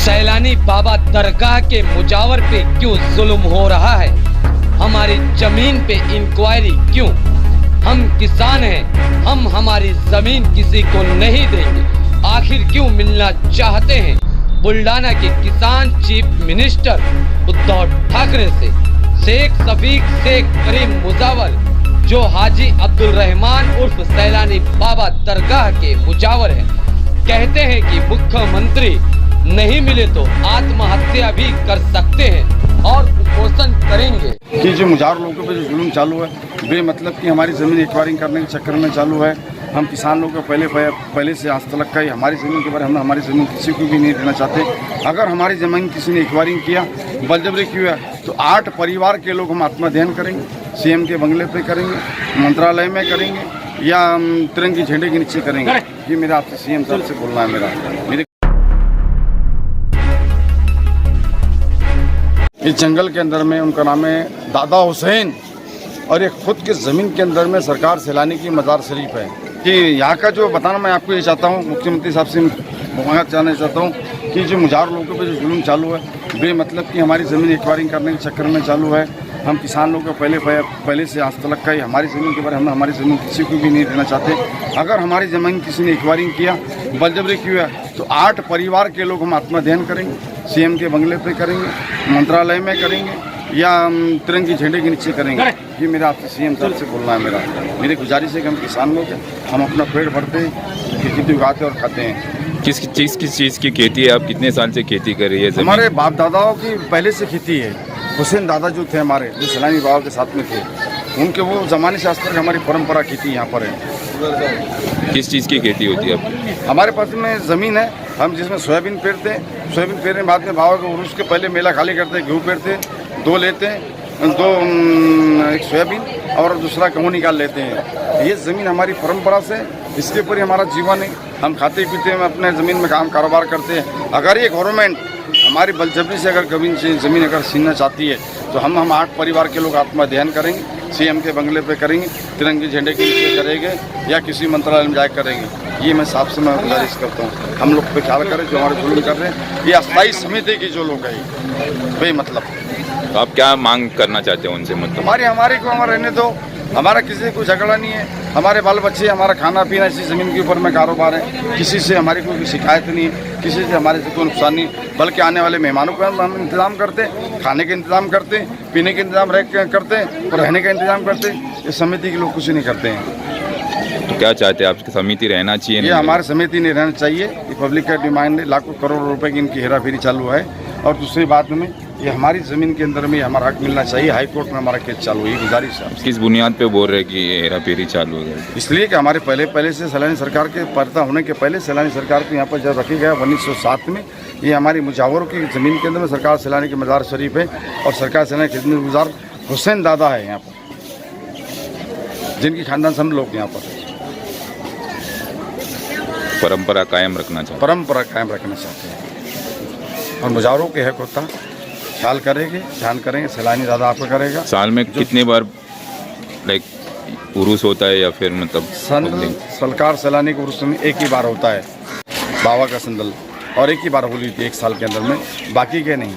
सैलानी बाबा दरगाह के मुजावर पे क्यों जुल्म हो रहा है? हमारी जमीन पे इंक्वायरी क्यों? हम किसान हैं, हम हमारी जमीन किसी को नहीं देंगे। आखिर क्यों मिलना चाहते हैं बुल्डाना के किसान चीफ मिनिस्टर उद्धव ठाकरे से? शेख शफीक शेख करीम मुजावर जो हाजी अब्दुल रहमान उर्फ सैलानी बाबा दरगाह के मुजावर हैं, कहते हैं कि मुख्यमंत्री नहीं मिले तो आत्महत्या भी कर सकते हैं और उपोषण करेंगे। कि जो मुजावर लोगों पे जो जुल्म चालू है बेमतलब कि हमारी ज़मीन एक्वायरिंग करने के चक्कर में चालू है। हम किसान लोगों को पहले से आज तक का ही हमारी ज़मीन के बारे में हमारी ज़मीन किसी को भी नहीं देना चाहते। अगर हमारी ज़मीन किसी ने एक्वायरिंग किया, बलजबरी किया, तो 8 परिवार के लोग हम आत्माध्ययन करेंगे, सीएम के बंगले पे करेंगे, मंत्रालय में करेंगे या तिरंगे झंडे के नीचे करेंगे। ये मेरा आपसे सीएम साहब से बोलना है। मेरे इस जंगल के अंदर में उनका नाम है दादा हुसैन और ये खुद के ज़मीन के अंदर में सरकार सैलानी की मज़ार शरीफ है। कि यहाँ का जो बताना मैं आपको ये चाहता हूँ, मुख्यमंत्री साहब से मांगना चाहता हूँ कि जो मुजावर लोगों पे जो जुल्म चालू है बेमतलब कि हमारी ज़मीन एक्वायरिंग करने के चक्कर में चालू है। हम किसान लोगों को पहले से आज तक का ही हमारी ज़मीन के बारे में हमारी ज़मीन किसी को भी नहीं देना चाहते। अगर हमारी ज़मीन किसी ने एक्वायरिंग किया, बलजबरी किया, तो 8 परिवार के लोग हम आत्माध्ययन करेंगे, सीएम के बंगले पे करेंगे, मंत्रालय में करेंगे या तिरंगे झंडे के नीचे करेंगे। ये मेरा आपसे सीएम साहब से बोलना है। मेरी गुजारिश है कि हम किसान लोग हैं, हम अपना पेट भरते हैं, खेती उगाते और खाते हैं। किस चीज़ की खेती है? आप कितने साल से खेती कर रही है? हमारे बाप दादाओं की पहले से खेती है। हुसैन दादा जो थे हमारे, जो सैलानी बाबा के साथ में थे, उनके वो ज़माने से आज तक हमारी परंपरा खेती यहाँ पर है। किस चीज़ की खेती होती है अब? हमारे पास में ज़मीन है, हम जिसमें सोयाबीन पेरते हैं, सोयाबीन पेरने के बाद में बाबा को उर्स के पहले मेला खाली करते हैं, गेहूँ पेरते हैं, 2 लेते हैं, 2 एक सोयाबीन और दूसरा गेहूँ निकाल लेते हैं। ये ज़मीन हमारी परंपरा से, इसके ऊपर ही हमारा जीवन है। हम खाते पीते हैं, अपने ज़मीन में काम कारोबार करते हैं। अगर ये गवर्नमेंट हमारी बलजबरी से अगर कभी ज़मीन अगर छीनना चाहती है तो हम 8 परिवार के लोग आत्माध्ययन करेंगे, सीएम के बंगले पे करेंगे, तिरंगे झंडे के नीचे करेंगे या किसी मंत्रालय में जाकर करेंगे। ये मैं साफ से मैं गुजारिश करता हूँ, हम लोग पे ख्याल करें जो हमारे जुल्म कर रहे हैं। ये अस्थायी समिति के जो लोग हैं बेमतलब। तो आप क्या मांग करना चाहते हैं उनसे? मतलब हमारे को हमारा रहने दो, हमारा किसी को झगड़ा नहीं है। हमारे बाल बच्चे, हमारा खाना पीना इसी ज़मीन के ऊपर में कारोबार है। किसी से हमारी कोई शिकायत नहीं है, किसी से हमारे से कोई नुकसान नहीं, बल्कि आने वाले मेहमानों का हम इंतज़ाम करते हैं, खाने का इंतज़ाम करते हैं, पीने का इंतज़ाम करते हैं और रहने का इंतज़ाम करते हैं। इस समिति के लोग कुछ नहीं करते हैं। तो क्या चाहते हैं आप? समिति रहना चाहिए? ये हमारी समिति नहीं रहना चाहिए। ये पब्लिक का डिमांड है। लाखों करोड़ रुपए की इनकी हेराफेरी चालू है। और दूसरी बात में ये हमारी ज़मीन के अंदर में हमारा हक मिलना चाहिए। हाई कोर्ट में हमारा केस चालू है। गुजारिश है। किस बुनियाद पे बोल रहे हैं कि ये हेराफेरी चालू है? इसलिए कि हमारे पहले से सैलानी सरकार के पर्दा होने के पहले सैलानी सरकार को यहाँ पर जब रखी गया 1907 में, ये हमारी मुजावरों की ज़मीन के अंदर में सरकार सैलानी की मज़ार शरीफ है और सरकार सैलानी खिदमत गुजार हुसैन दादा है यहाँ पर, जिनकी खानदान से हम लोग यहाँ पर परंपरा कायम रखना चाहते हैं और मुजावरों के हक होता ख्याल करेंगे, ध्यान करेंगे। सैलानी दादा आपको करेगा। साल में कितने बार उरूस होता है या फिर मतलब? सरकार सैलानी के उरूस में एक ही बार होता है बाबा का संदल, और एक ही बार होली थी 1 साल के अंदर में, बाकी के नहीं।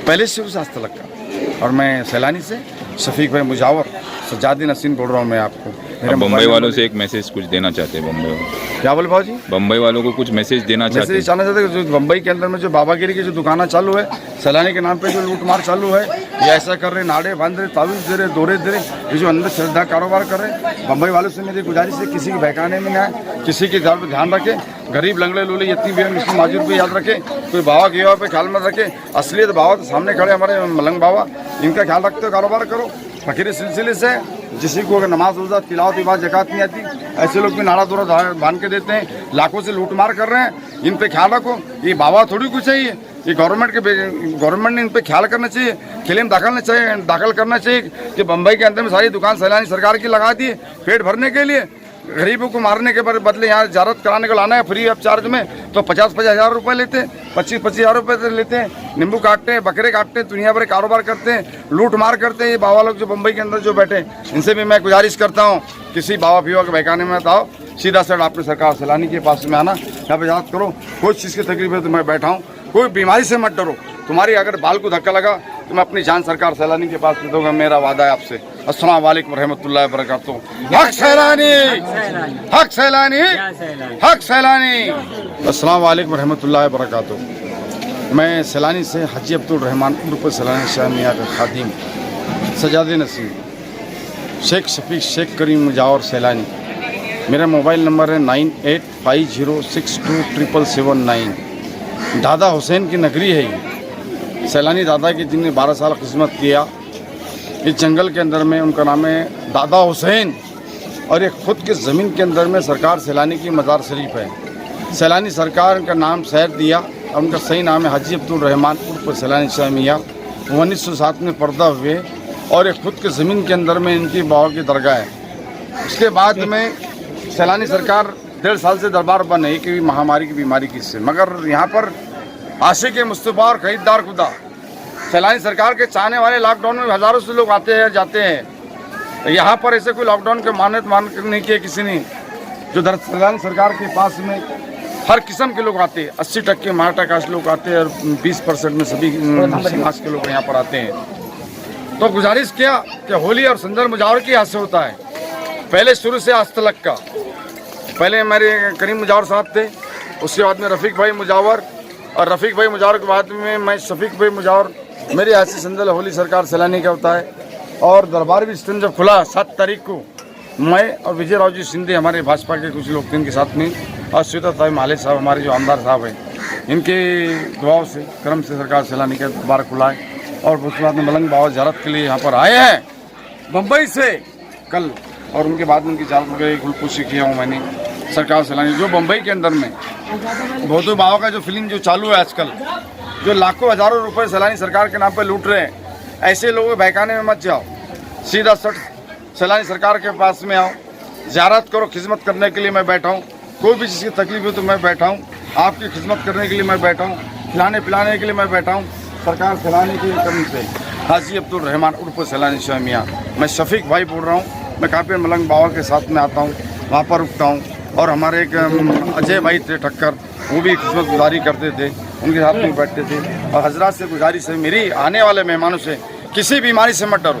पहले से उस आज तक का। और मैं सैलानी से शफीक भाई मुजावर सज्जादीन हसीन बोल रहा हूँ मैं आपको। बम्बई वालों से एक मैसेज कुछ देना चाहते हैं? बम्बई वालों क्या बोले भाव जी? बम्बई वालों को कुछ मैसेज देना चाहते हैं? जो बम्बई के अंदर में जो बाबागिरी की जो दुकानें चालू है, सैलानी के नाम पे जो लूटमार चालू है, ये ऐसा कर रहे, नाड़े बांध रहे, तावीज़ दे रहे, दौरे दे रहे, ये जो अंदर श्रद्धा कारोबार कर रहे। बम्बई वालों से मेरी गुजारिश है, किसी के बहकाने में न आए, किसी के घर पर ध्यान रखे। गरीब लंगड़े लूले यत्ती भी मुस्लिम माजूर पे याद रखे, कोई बाबा के पे ख्याल मत रखे। असलियत बाबा तो सामने खड़े हमारे मलंग बाबा, इनका ख्याल रखते हो, कारोबार करो। फकीरी सिलसिले से जिसी को अगर नमाज रोजा तिलावत इबादत ज़कात नहीं आती, ऐसे लोग भी नाड़ा दोरा बांध के देते हैं, लाखों से लूटमार कर रहे हैं। इन पे ख्याल रखो। ये बाबा थोड़ी कुछ है, ये गवर्नमेंट ने इन पे ख्याल करना चाहिए, क्लेम दाखिल करना चाहिए कि बम्बई के अंदर में सारी दुकान सैलानी सरकार की लगा दी पेट भरने के लिए। गरीबों को मारने के बदले यहाँ ज़ियारत कराने को लाना है फ्री ऑफ चार्ज में, तो 50-50 हज़ार रुपये लेते हैं, 25-25 हज़ार रुपये लेते हैं। नींबू काटते हैं, बकरे काटते हैं, दुनिया भर कारोबार करते हैं, लूट मार करते हैं। ये बाबा लोग जो मुंबई के अंदर जो बैठे, इनसे भी मैं गुजारिश करता हूँ, किसी बाबा फीवा के बहकाने में आओ, सीधा सर अपने सरकार सैलानी के पास में आना, यहाँ पे याद करो। कोई चीज़ की तकलीफ है तो मैं बैठा हूँ, कोई बीमारी से मत डरो। तुम्हारी अगर बाल को धक्का लगा तो मैं अपनी जान सरकार सैलानी के पास दे दूंगा, मेरा वादा है आपसे। अस्सलाम वालेकुम रहमतुल्लाहि व बरकातुहू। हक सैलानी, हक सैलानी, हक सैलानी। अस्सलाम वालेकुम रहमतुल्लाहि व बरकातुहू। मैं सैलानी से हाजी अब्दुल रहमान उर्फ सैलानी शाह मियाँ का खादिम सजादे नसीम शेख शफीक शेख करीम मुजावर सैलानी। मेरा मोबाइल नंबर है 9850627779। दादा हुसैन की नगरी है ये, सैलानी दादा की, जिनने 12 साल खिदमत किया इस जंगल के अंदर में। उनका नाम है दादा हुसैन और ये खुद के ज़मीन के अंदर में सरकार सैलानी की मज़ार शरीफ है। सैलानी सरकार का नाम शहर दिया और उनका सही नाम है हाजी अब्दुल रहमान उर्फ सैलानी शाह मियाँ। 1907 में पर्दा हुए और ये खुद के ज़मीन के अंदर में इनकी बाबा की दरगाह है। उसके बाद में सैलानी सरकार 1.5 साल से दरबार बंद है कि महामारी की बीमारी की से, मगर यहाँ पर आशिक मुस्तफा और खरीदार खुदा सैलानी सरकार के चाहने वाले लॉकडाउन में हज़ारों से लोग आते हैं जाते हैं। यहाँ पर ऐसे कोई लॉकडाउन के मान नहीं किए किसी ने। जो सैलानी सरकार के पास में हर किस्म के लोग आते हैं, 80% मराठा कास्ट लोग आते हैं और 20% में सभी समाज के लोग यहाँ पर आते हैं। तो गुजारिश किया कि होली और संदर मुजावर की हाथ से होता है, पहले शुरू से आज तक का। पहले हमारे करीम मुजावर साहब थे, उसके बाद में रफ़ीक भाई मुजावर, और रफ़ीक भाई मुजावर के बाद में मैं शफीक भाई मुजावर। मेरे हाथ से संदल होली सरकार सैलानी का होता है। और दरबार भी इस दिन जब खुला 7 तारीख को, मैं और विजय राव जी सिंधे हमारे भाजपा के कुछ लोग थे इनके साथ में, और श्वेता साहब माले साहब हमारे जो आमदार साहब हैं, इनके दुआओं से करम से सरकार सैलानी का दरबार खुला है। और उसके बाद में मलंग बाबा ज़ियारत के लिए यहाँ पर आए हैं मुंबई से कल, और उनके बाद में उनकी ज़ियारत वगैरह खुलपूसी किया हूँ मैंने। सरकार सैलानी जो मुंबई के अंदर में भोदू बाबा का जो फिल्म जो चालू है आजकल, जो लाखों हज़ारों रुपए सैलानी सरकार के नाम पे लूट रहे हैं, ऐसे लोगों को बहकाने में मत जाओ। सीधा सट सैलानी सरकार के पास में आओ, ज़ियारत करो। खिदमत करने के लिए मैं बैठा हूँ, कोई भी चीज़ की तकलीफ हो तो मैं बैठा हूँ, आपकी खिदमत करने के लिए मैं बैठा हूँ, खिलाने पिलाने के लिए मैं बैठा हूँ। सरकार सैलानी की तरफ से हाजी अब्दुल रहमान उर्फ सैलानी शाह मियाँ। मैं शफीक भाई बोल रहा हूँ। मैं काफ़ी मलंग बाबा के साथ में आता हूँ, वहाँ पर रुकता हूँ। और हमारे एक अजय भाई थे ठक्कर, वो भी खिदमत गुजारी करते थे, उनके साथ में बैठते थे। और हजरात से गुजारिश है मेरी, आने वाले मेहमानों से किसी बीमारी से मत डरो,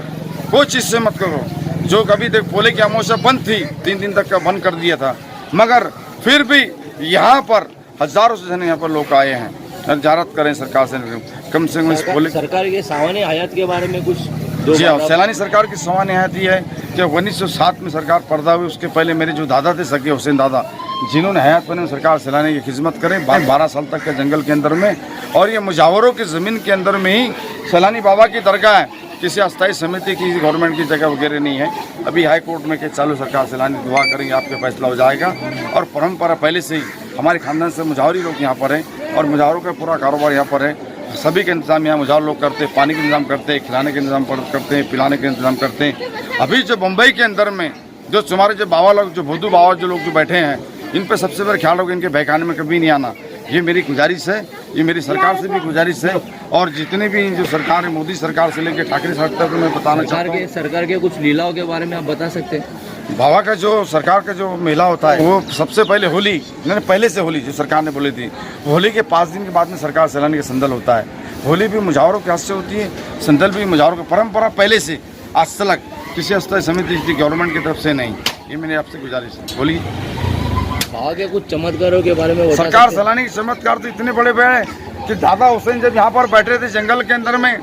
कोई चीज़ से मत करो। जो कभी देख पोले की अमावस्या बंद थी, 3 दिन तक का बंद कर दिया था, मगर फिर भी यहाँ पर हज़ारों से जने यहाँ पर लोग आए हैं। ज़ियारत करें सरकार से, कम से कम इस पोले सरकार के सामान्य आयात के बारे में कुछ। जी हाँ, सैलानी सरकार की सामान्य आयात ये है कि 1907 में सरकार पर्दा हुई, उसके पहले मेरे जो दादा थे सके हुसैन दादा, जिन्होंने हयात बने सरकार सैलानी की खिदमत करें 12 साल तक के जंगल के अंदर में। और ये मुजावरों की ज़मीन के अंदर में ही सैलानी बाबा की दरगाह है, किसी अस्थायी समिति की गवर्नमेंट की जगह वगैरह नहीं है। अभी हाई कोर्ट में के चालू सरकार सैलानी दुआ करेंगे, आपके फैसला हो जाएगा। और परंपरा पहले से ही हमारे खानदान से मुजावरी लोग यहाँ पर हैं और मुजावरों का पूरा कारोबार यहाँ पर है। सभी के इंतजाम यहाँ मुजावर लोग करते हैं, पानी का इंतजाम करते हैं, खिलाने का इंतजाम करते हैं, पिलाने का इंतजाम करते हैं। अभी जो मुंबई के अंदर में जो तुम्हारे जो बाबा लोग, जो भोदू बाबा जो लोग जो बैठे हैं, इन पर सबसे बड़ा ख्याल रखो, इनके बहकाने में कभी नहीं आना। ये मेरी गुजारिश है, ये मेरी सरकार से भी गुजारिश है। और जितने भी जो सरकार है, मोदी सरकार से लेकर ठाकरे साहब तक मैं बताना चाहता हूँ। सरकार के कुछ लीलाओं के बारे में आप बता सकते हैं? बाबा का जो सरकार का जो मेला होता है, वो सबसे पहले होली, मैंने पहले से होली जो सरकार ने बोली थी, होली के 5 दिन के बाद में सरकार सैलानी का संदल होता है। होली भी मुजावरों के हाथ से होती है, संदल भी मुजावरों की परंपरा पहले से आज तक किसी अस्थायी समिति की गवर्नमेंट की तरफ से नहीं। ये मैंने आपसे गुजारिश है। बोलिए। बाबा के कुछ चमत्कारों के बारे में सरकार सैलानी के चमत्कार तो इतने बड़े बड़े कि दादा हुसैन जब यहाँ पर बैठे थे जंगल के अंदर में,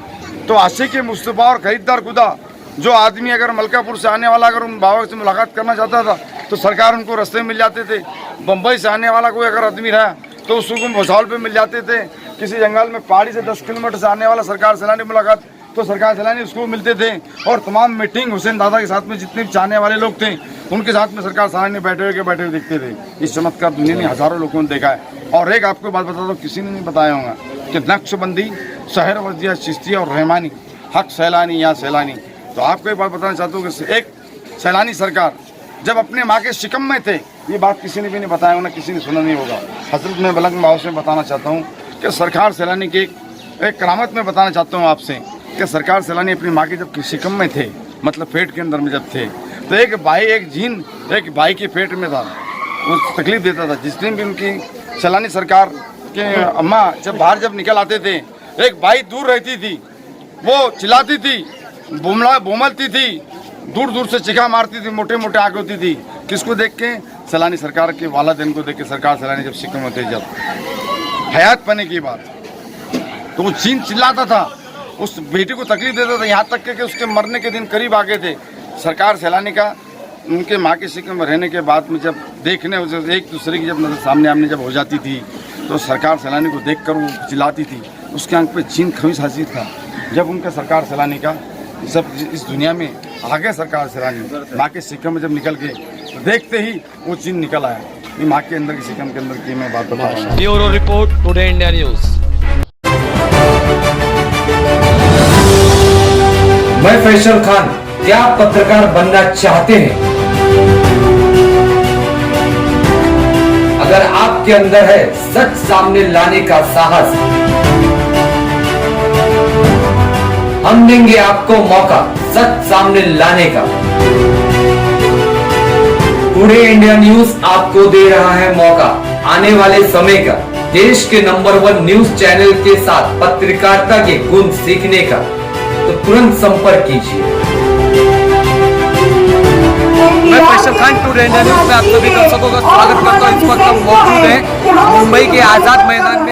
तो आशिक मुस्तफा और खरीदार खुदा, जो आदमी अगर मलकापुर से आने वाला अगर उन बाबा से मुलाकात करना चाहता था तो सरकार उनको रास्ते में मिल जाते थे। बम्बई से आने वाला कोई अगर आदमी रहा तो उसको भोसावल पे मिल जाते थे। किसी जंगल में पहाड़ी से 10 किलोमीटर से आने वाला सरकार सैलानी मुलाकात तो सरकार सैलानी उसको मिलते थे। और तमाम मीटिंग हुसैन दादा के साथ में जितने भी चाहने वाले लोग थे, उनके साथ में सरकार सैलानी बैठे हुए दिखते थे। इस चमत्कार दुनिया ने हज़ारों लोगों ने देखा है। और एक आपको बात बता दो, किसी ने नहीं बताया होगा कि नक्शबंदी, शहर वजिया, चिश्तिया और रहमानी, हक सैलानी या सैलानी। तो आपको एक बात बताना चाहता हूँ कि एक सैलानी सरकार जब अपने माँ के शिकम में थे, ये बात किसी ने भी नहीं बताया होगा, किसी ने सुना नहीं होगा। हजरत मैं बलंग भाव से बताना चाहता हूँ कि सरकार सैलानी की एक करामत में बताना चाहता हूँ आपसे कि सरकार सैलानी अपनी माँ के जब शिकम में थे, मतलब पेट के अंदर में जब थे, तो एक भाई के पेट में था, वो तकलीफ देता था। जिस दिन भी उनकी सैलानी सरकार के अम्मा जब निकल आते थे, एक भाई दूर रहती थी, वो चिल्लाती थी, बोमलती थी, दूर दूर से चिखा मारती थी, मोटे मोटे आंखें होती थी। किसको देख के? सैलानी सरकार के वालिदैन को देख के। सरकार सैलानी जब शिकम होते, जब हयात पाने की बात, तो वो चीन चिल्लाता था, उस बेटी को तकलीफ देता था, यहाँ तक कि उसके मरने के दिन करीब आ गए थे। सरकार सैलानी का उनके माँ के शिकम में रहने के बाद में जब देखने एक दूसरे की जब नजर सामने आमने जब हो जाती थी, तो सरकार सैलानी को देखकर वो चिल्लाती थी। उसके आंख पे चीन खमीस हाजिर था। जब उनका सरकार सैलानी का जब इस दुनिया में आगे सरकार सैलानी माँ के शिकम में जब निकल गए, तो देखते ही वो चीन निकल आया। ये माँ के अंदर की शिकम के अंदर की मैं बात बता रहा हूँ। Bureau report, today India news. मैं फैसल खान, क्या आप पत्रकार बनना चाहते हैं? अगर आपके अंदर है सच सामने लाने का साहस, हम देंगे आपको मौका सच सामने लाने का। टुडे इंडिया न्यूज आपको दे रहा है मौका आने वाले समय का देश के नंबर 1 न्यूज चैनल के साथ पत्रकारिता के गुण सीखने का। तो तुरंत संपर्क कीजिए। मैं Faisal Khan, today India news में आप सभी दर्शकों का स्वागत करता हूँ। इस वक्त हम मौजूद हैं मुंबई के आजाद मैदान में।